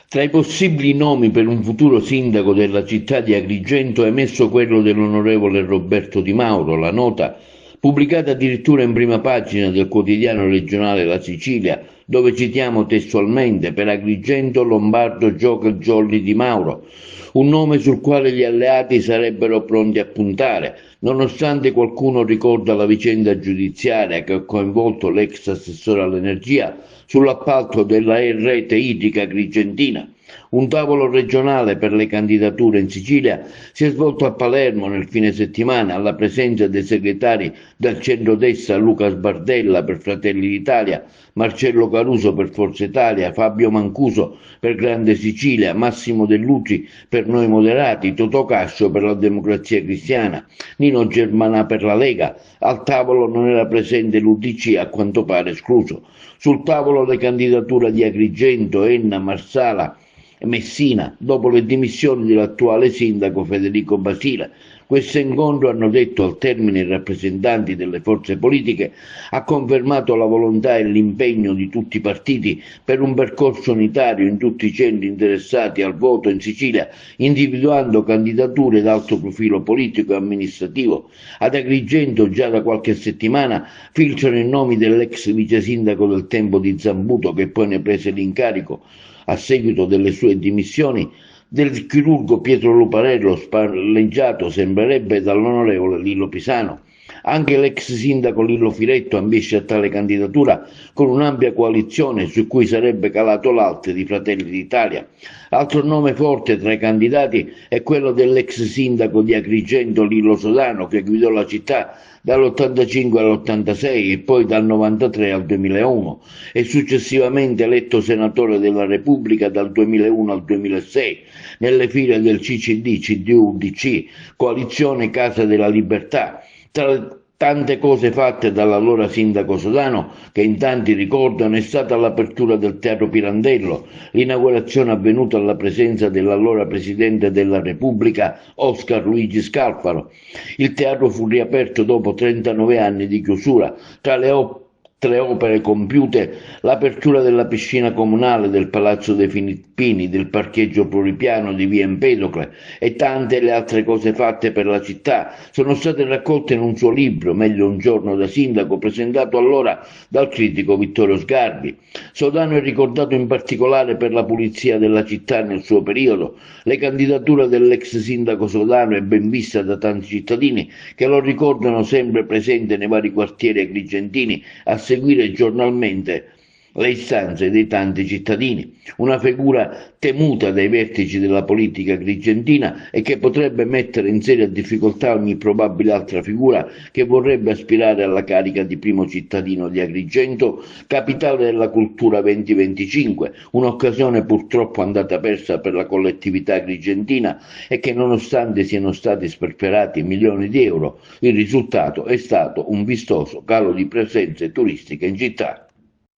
Tra i possibili nomi per un futuro sindaco della città di Agrigento è messo quello dell'onorevole Roberto Di Mauro. La nota, pubblicata addirittura in prima pagina del quotidiano regionale La Sicilia, dove citiamo testualmente: per Agrigento Lombardo gioca il Jolly Di Mauro, un nome sul quale gli alleati sarebbero pronti a puntare, nonostante qualcuno ricorda la vicenda giudiziaria che ha coinvolto l'ex assessore all'energia sull'appalto della rete idrica agrigentina. Un tavolo regionale per le candidature in Sicilia si è svolto a Palermo nel fine settimana, alla presenza dei segretari del centrodestra Luca Sbardella per Fratelli d'Italia, Marcello Caruso per Forza Italia, Fabio Mancuso per Grande Sicilia, Massimo Dell'Utri per Noi Moderati, Totò Cascio per la Democrazia Cristiana, Nino Germanà per la Lega. Al tavolo non era presente l'UDC, a quanto pare escluso. Sul tavolo le candidature di Agrigento, Enna, Marsala e Messina, dopo le dimissioni dell'attuale sindaco Federico Basile. Questo incontro, hanno detto al termine i rappresentanti delle forze politiche, ha confermato la volontà e l'impegno di tutti i partiti per un percorso unitario in tutti i centri interessati al voto in Sicilia, individuando candidature d'alto profilo politico e amministrativo. Ad Agrigento già da qualche settimana filtrano i nomi dell'ex vice sindaco del tempo di Zambuto, che poi ne prese l'incarico a seguito delle sue dimissioni, del chirurgo Pietro Luparello, spalleggiato sembrerebbe dall'onorevole Lillo Pisano. Anche l'ex sindaco Lillo Filetto ambisce a tale candidatura con un'ampia coalizione su cui sarebbe calato l'Alte di Fratelli d'Italia. Altro nome forte tra i candidati è quello dell'ex sindaco di Agrigento Lillo Sodano, che guidò la città dall'85 all'86 e poi dal 93 al 2001 e successivamente eletto senatore della Repubblica dal 2001 al 2006 nelle file del CCD, CDU-DC, coalizione Casa della Libertà. Tra le tante cose fatte dall'allora sindaco Sodano, che in tanti ricordano, è stata l'apertura del Teatro Pirandello, l'inaugurazione avvenuta alla presenza dell'allora Presidente della Repubblica Oscar Luigi Scalfaro. Il teatro fu riaperto dopo 39 anni di chiusura. Tra le tre opere compiute, l'apertura della piscina comunale del Palazzo dei Filippini, del parcheggio pluripiano di via Empedocle e tante le altre cose fatte per la città sono state raccolte in un suo libro, Meglio un giorno da sindaco, presentato allora dal critico Vittorio Sgarbi. Sodano è ricordato in particolare per la pulizia della città nel suo periodo. Le candidature dell'ex sindaco Sodano è ben vista da tanti cittadini che lo ricordano sempre presente nei vari quartieri agrigentini a seguire giornalmente le istanze dei tanti cittadini. Una figura temuta dai vertici della politica agrigentina e che potrebbe mettere in seria difficoltà ogni probabile altra figura che vorrebbe aspirare alla carica di primo cittadino di Agrigento, capitale della cultura 2025, un'occasione purtroppo andata persa per la collettività agrigentina e che, nonostante siano stati sperperati milioni di euro, il risultato è stato un vistoso calo di presenze turistiche in città.